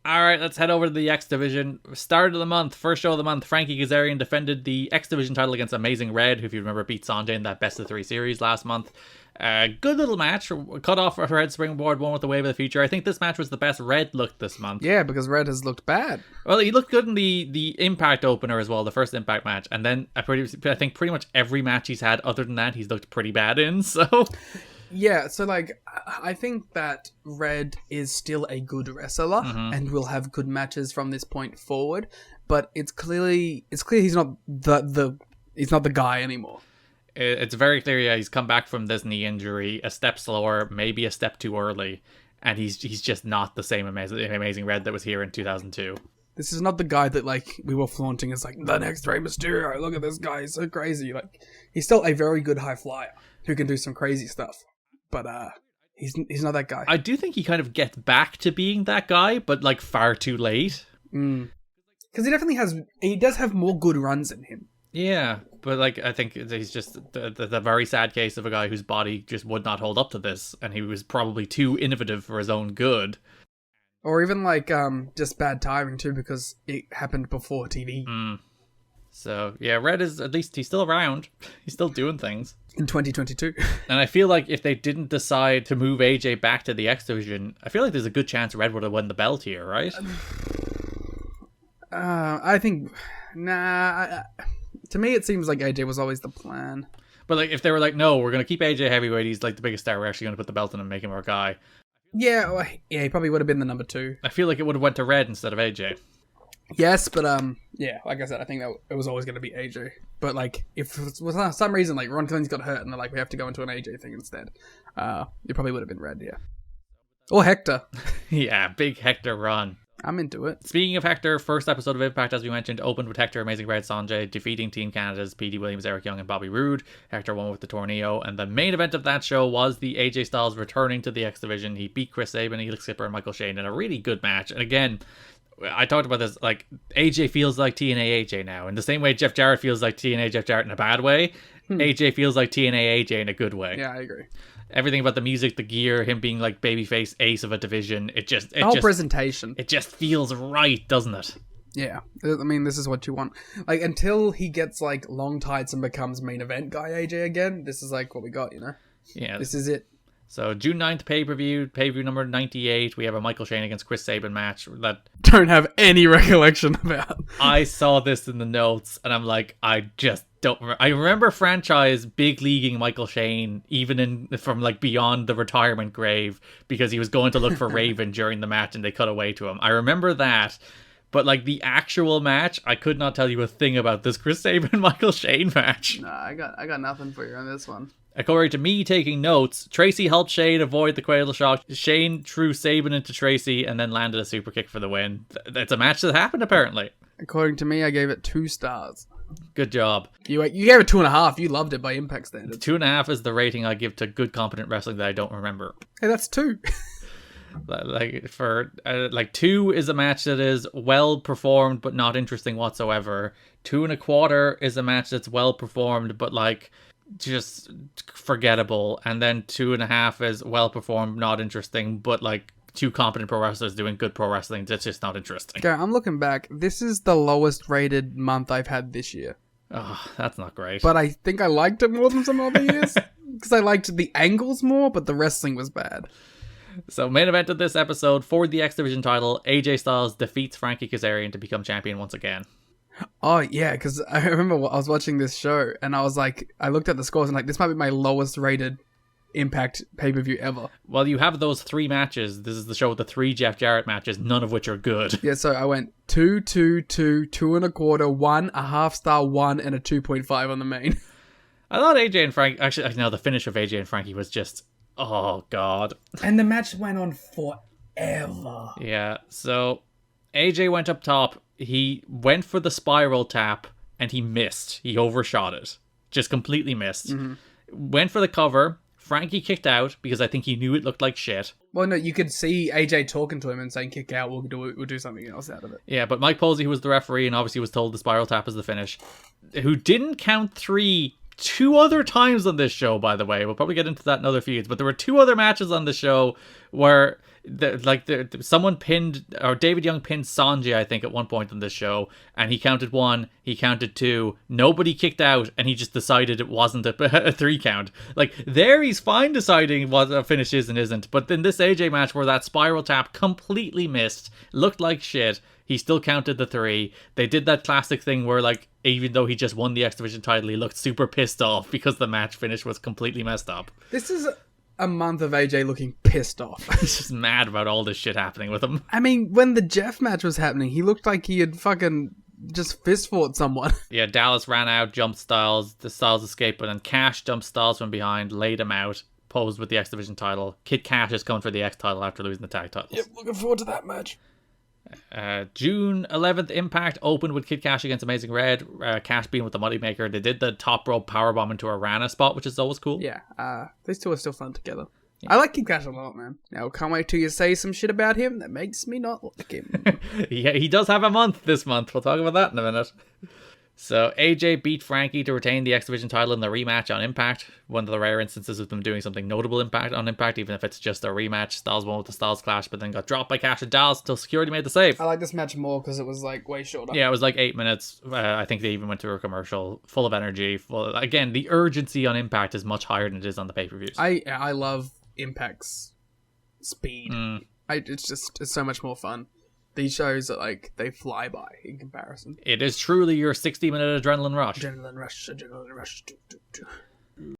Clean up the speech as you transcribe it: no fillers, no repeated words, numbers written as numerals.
All right, let's head over to the X Division. Start of the month, first show of the month, Frankie Kazarian defended the X Division title against Amazing Red, who, if you remember, beat Sanjay in that best of 3 series last month. Good little match. Cut off her head springboard, one with the wave of the future. I think this match was the best Red looked this month. Yeah, because Red has looked bad. Well, he looked good in the Impact opener as well, the first Impact match. And then I think pretty much every match he's had other than that, he's looked pretty bad in, so... Yeah, so like I think that Red is still a good wrestler and will have good matches from this point forward, but it's clear he's not he's not the guy anymore. It's very clear, yeah, he's come back from this knee injury a step slower, maybe a step too early, and he's just not the same amazing Red that was here in 2002. This is not the guy that like we were flaunting as like the next Rey Mysterio. Look at this guy, he's so crazy. Like he's still a very good high flyer who can do some crazy stuff. But he's not that guy. I do think he kind of gets back to being that guy, but like far too late. Because he does have more good runs in him. Yeah, but like I think he's just the very sad case of a guy whose body just would not hold up to this, and he was probably too innovative for his own good. Or even like just bad timing too, because it happened before TV. So yeah, Red is, at least he's still around. He's still doing things. In 2022. And I feel like if they didn't decide to move AJ back to the X Division, I feel like there's a good chance Red would have won the belt here, right? I think... to me, it seems like AJ was always the plan. But like, if they were like, no, we're going to keep AJ heavyweight, he's like the biggest star, we're actually going to put the belt on him and make him our guy. Yeah, he probably would have been the number 2. I feel like it would have went to Red instead of AJ. Yes, but yeah, like I said, I think that it was always going to be AJ. But like, if for some reason like Ron Killings got hurt and they're like, we have to go into an AJ thing instead, it probably would have been Red, yeah. Or Hector. Yeah, big Hector run. I'm into it. Speaking of Hector, first episode of Impact, as we mentioned, opened with Hector, Amazing Red, Sanjay defeating Team Canada's P.D. Williams, Eric Young, and Bobby Roode. Hector won with the Tornado, and the main event of that show was the AJ Styles returning to the X Division. He beat Chris Sabin, Elix Skipper, and Michael Shane in a really good match. And again, I talked about this, like, AJ feels like TNA AJ now. In the same way Jeff Jarrett feels like TNA Jeff Jarrett in a bad way, AJ feels like TNA AJ in a good way. Yeah, I agree. Everything about the music, the gear, him being like babyface ace of a division, the whole presentation. It just feels right, doesn't it? Yeah. I mean, this is what you want. Like, until he gets, like, long tights and becomes main event guy AJ again, this is, like, what we got, you know? Yeah. This is it. So, June 9th pay-per-view number 98. We have a Michael Shane against Chris Sabin match that... Don't have any recollection about. I saw this in the notes, and I'm like, I just don't remember. I remember franchise big leaguing Michael Shane, even from like beyond the retirement grave, because he was going to look for Raven during the match, and they cut away to him. I remember that. But like the actual match, I could not tell you a thing about this Chris Sabin Michael Shane match. Nah, I got nothing for you on this one. According to me taking notes, Tracy helped Shane avoid the Cradle Shock. Shane threw Sabin into Tracy and then landed a super kick for the win. It's a match that happened, apparently. According to me, I gave it 2 stars. Good job. You gave it 2.5. You loved it by Impact standards. 2.5 is the rating I give to good, competent wrestling that I don't remember. Hey, that's 2. Like 2 is a match that is well performed but not interesting whatsoever. 2.25 is a match that's well performed but like just forgettable, and then 2.5 is well performed, not interesting, but like 2 competent pro wrestlers doing good pro wrestling that's just not interesting. Okay, I'm looking back. This is the lowest rated month I've had this year. Oh, that's not great. But I think I liked it more than some other years because I liked the angles more, but the wrestling was bad. So, main event of this episode for the X Division title, AJ Styles defeats Frankie Kazarian to become champion once again. Oh, yeah, because I remember I was watching this show, and I was like, I looked at the scores, and like, this might be my lowest rated Impact pay-per-view ever. Well, you have those 3 matches. This is the show with the 3 Jeff Jarrett matches, none of which are good. Yeah, so I went 2, 2, 2, 2.25, 1, a half star, 1, and a 2.5 on the main. I thought AJ and Frank... Actually, no, the finish of AJ and Frankie was just... Oh, God. And the match went on forever. Yeah, so AJ went up top. He went for the spiral tap, and he missed. He overshot it. Just completely missed. Mm-hmm. Went for the cover. Frankie kicked out because I think he knew it looked like shit. Well, no, you could see AJ talking to him and saying, kick out, we'll do something else out of it. Yeah, but Mike Posey, who was the referee and obviously was told the spiral tap is the finish, who didn't count 3 2 other times on this show, by the way. We'll probably get into that in other feuds, but there were 2 other matches on the show where someone pinned, or David Young pinned Sanjay, I think, at one point on this show, and he counted 1, he counted 2, nobody kicked out, and he just decided it wasn't a 3 count. Like, there he's fine deciding what a finish is and isn't, but in this AJ match where that spiral tap completely missed, looked like shit, he still counted the 3. They did that classic thing where, like, even though he just won the X Division title, he looked super pissed off because the match finish was completely messed up. This is a month of AJ looking pissed off. He's just mad about all this shit happening with him. I mean, when the Jeff match was happening, he looked like he had fucking just fist fought someone. Yeah, Dallas ran out, jumped Styles, the Styles escaped, but then Cash jumped Styles from behind, laid him out, posed with the X Division title. Kid Cash is going for the X title after losing the tag titles. Yep, looking forward to that match. June 11th, Impact opened with Kid Cash against Amazing Red. Cash being with the Moneymaker. They did the top rope powerbomb into a Rana spot, which is always cool. Yeah, these two are still fun together. Yeah. I like Kid Cash a lot, man. Now, can't wait till you say some shit about him that makes me not like him. Yeah, he does have a month this month. We'll talk about that in a minute. So AJ beat Frankie to retain the X Division title in the rematch on Impact. One of the rare instances of them doing something notable on Impact, even if it's just a rematch. Styles won with the Styles Clash, but then got dropped by Cash and Dallas until security made the save. I like this match more because it was like way shorter. Yeah, it was like 8 minutes. I think they even went to a commercial, full of energy. Again, the urgency on Impact is much higher than it is on the pay-per-views. I love Impact's speed. It's so much more fun. These shows are like, they fly by in comparison. It is truly your 60-minute adrenaline rush. Adrenaline rush.